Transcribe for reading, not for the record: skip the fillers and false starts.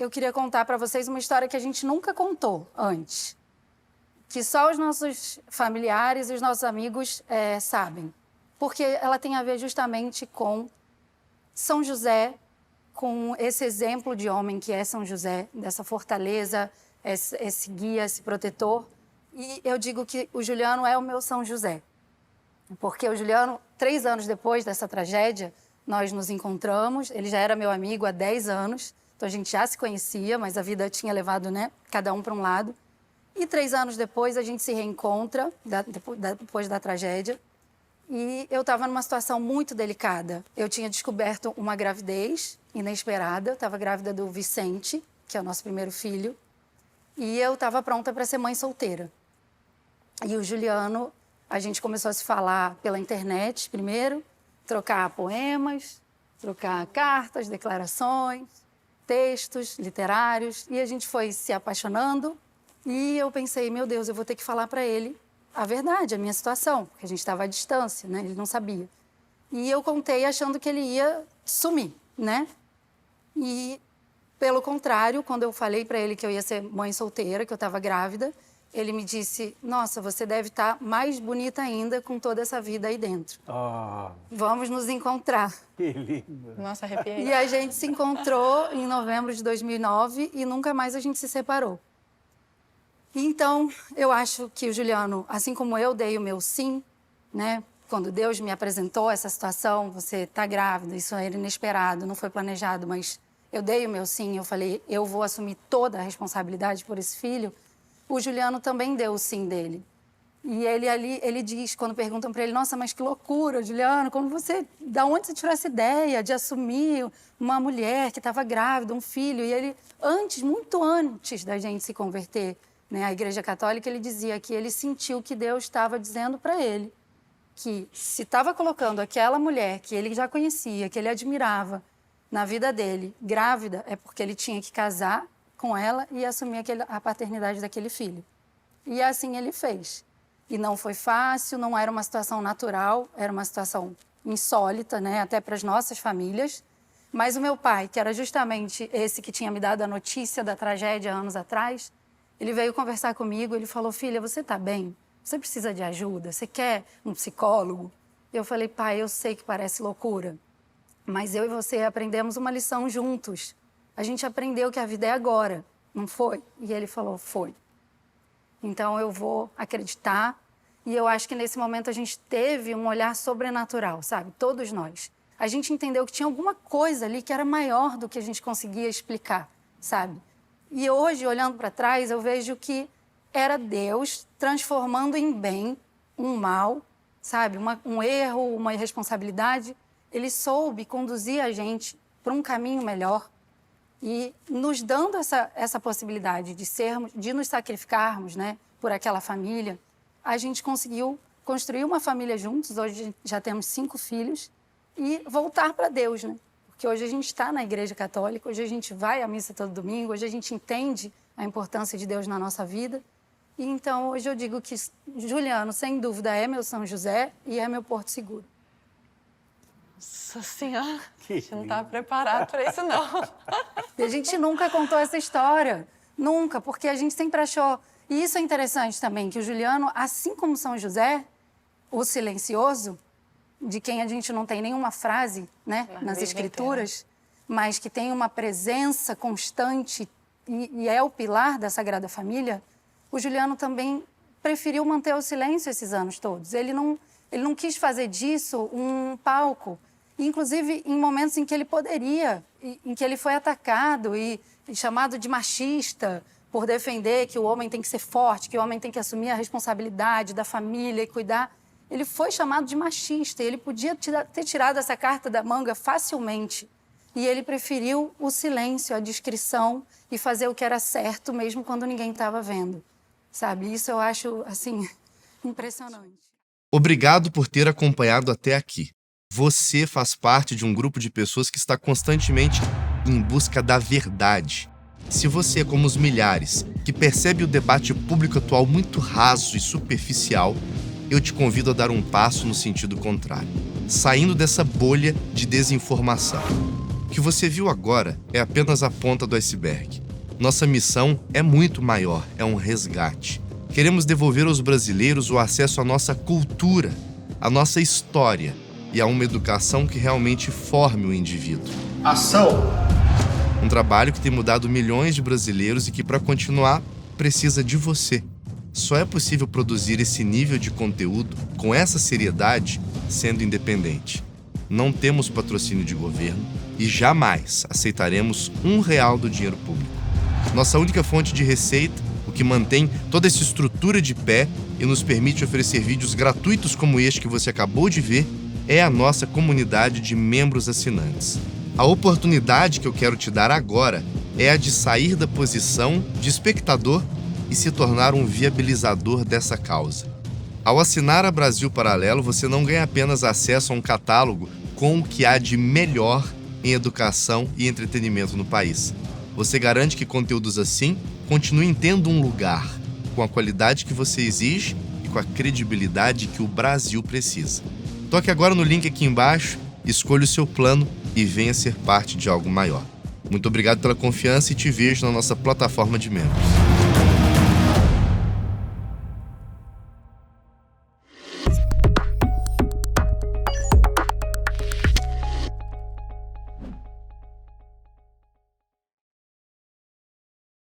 eu queria contar para vocês uma história que a gente nunca contou antes. Que só os nossos familiares e os nossos amigos sabem. Porque ela tem a ver justamente com São José, com esse exemplo de homem que é São José, dessa fortaleza, esse guia, esse protetor. E eu digo que o Juliano é o meu São José. Porque o Juliano, 3 anos depois dessa tragédia, nós nos encontramos. Ele já era meu amigo há 10 anos, então a gente já se conhecia, mas a vida tinha levado, né, cada um para um lado. E 3 anos depois a gente se reencontra, depois da tragédia. E eu estava numa situação muito delicada. Eu tinha descoberto uma gravidez inesperada. Eu estava grávida do Vicente, que é o nosso primeiro filho. E eu estava pronta para ser mãe solteira. E o Juliano, a gente começou a se falar pela internet primeiro, trocar poemas, trocar cartas, declarações, textos literários. E a gente foi se apaixonando. E eu pensei, meu Deus, eu vou ter que falar para ele a verdade, a minha situação, porque a gente estava à distância, né? Ele não sabia. E eu contei achando que ele ia sumir, né? E, pelo contrário, quando eu falei para ele que eu ia ser mãe solteira, que eu estava grávida, ele me disse, nossa, você deve estar mais bonita ainda com toda essa vida aí dentro. Vamos nos encontrar. Que lindo. Nossa, arrepiei. E a gente se encontrou em novembro de 2009 e nunca mais a gente se separou. Então, eu acho que o Juliano, assim como eu dei o meu sim, né? Quando Deus me apresentou essa situação, você está grávida, isso era inesperado, não foi planejado, mas eu dei o meu sim, eu falei, eu vou assumir toda a responsabilidade por esse filho. O Juliano também deu o sim dele. E ele diz, quando perguntam para ele, nossa, mas que loucura, Juliano, da onde você tirou essa ideia de assumir uma mulher que estava grávida, um filho? E ele, muito antes da gente se converter, né, a Igreja Católica, ele dizia que ele sentiu que Deus estava dizendo para ele que se estava colocando aquela mulher que ele já conhecia, que ele admirava na vida dele, grávida, é porque ele tinha que casar com ela e assumir a paternidade daquele filho. E assim ele fez. E não foi fácil, não era uma situação natural, era uma situação insólita, né, até para as nossas famílias. Mas o meu pai, que era justamente esse que tinha me dado a notícia da tragédia anos atrás, ele veio conversar comigo, ele falou, filha, você está bem? Você precisa de ajuda? Você quer um psicólogo? Eu falei, pai, eu sei que parece loucura, mas eu e você aprendemos uma lição juntos. A gente aprendeu que a vida é agora, não foi? E ele falou, foi. Então eu vou acreditar e eu acho que nesse momento a gente teve um olhar sobrenatural, sabe? Todos nós. A gente entendeu que tinha alguma coisa ali que era maior do que a gente conseguia explicar, sabe? E hoje, olhando para trás, eu vejo que era Deus transformando em bem um mal, sabe? Um erro, uma irresponsabilidade. Ele soube conduzir a gente para um caminho melhor e nos dando essa possibilidade de nos sacrificarmos, né, por aquela família. A gente conseguiu construir uma família juntos. Hoje já temos 5 filhos e voltar para Deus, né? Porque hoje a gente está na Igreja Católica, hoje a gente vai à missa todo domingo, hoje a gente entende a importância de Deus na nossa vida. E então, hoje eu digo que Juliano, sem dúvida, é meu São José e é meu Porto Seguro. Nossa Senhora, a gente não estava preparado para isso, não. E a gente nunca contou essa história, nunca, porque a gente sempre achou... E isso é interessante também, que o Juliano, assim como São José, o silencioso, de quem a gente não tem nenhuma frase, né, nas escrituras, mas que tem uma presença constante e é o pilar da Sagrada Família, o Juliano também preferiu manter o silêncio esses anos todos. Ele não quis fazer disso um palco, inclusive em momentos em que ele poderia, em que ele foi atacado e chamado de machista por defender que o homem tem que ser forte, que o homem tem que assumir a responsabilidade da família e cuidar. Ele foi chamado de machista e ele podia ter tirado essa carta da manga facilmente. E ele preferiu o silêncio, a discrição e fazer o que era certo, mesmo quando ninguém estava vendo. Sabe? Isso eu acho, assim, impressionante. Obrigado por ter acompanhado até aqui. Você faz parte de um grupo de pessoas que está constantemente em busca da verdade. Se você é como os milhares, que percebe o debate público atual muito raso e superficial, eu te convido a dar um passo no sentido contrário, saindo dessa bolha de desinformação. O que você viu agora é apenas a ponta do iceberg. Nossa missão é muito maior, é um resgate. Queremos devolver aos brasileiros o acesso à nossa cultura, à nossa história e a uma educação que realmente forme o indivíduo. Ação! Um trabalho que tem mudado milhões de brasileiros e que, para continuar, precisa de você. Só é possível produzir esse nível de conteúdo com essa seriedade sendo independente. Não temos patrocínio de governo e jamais aceitaremos R$1 do dinheiro público. Nossa única fonte de receita, o que mantém toda essa estrutura de pé e nos permite oferecer vídeos gratuitos como este que você acabou de ver, é a nossa comunidade de membros assinantes. A oportunidade que eu quero te dar agora é a de sair da posição de espectador e se tornar um viabilizador dessa causa. Ao assinar a Brasil Paralelo, você não ganha apenas acesso a um catálogo com o que há de melhor em educação e entretenimento no país. Você garante que conteúdos assim continuem tendo um lugar, com a qualidade que você exige e com a credibilidade que o Brasil precisa. Toque agora no link aqui embaixo, escolha o seu plano e venha ser parte de algo maior. Muito obrigado pela confiança e te vejo na nossa plataforma de membros.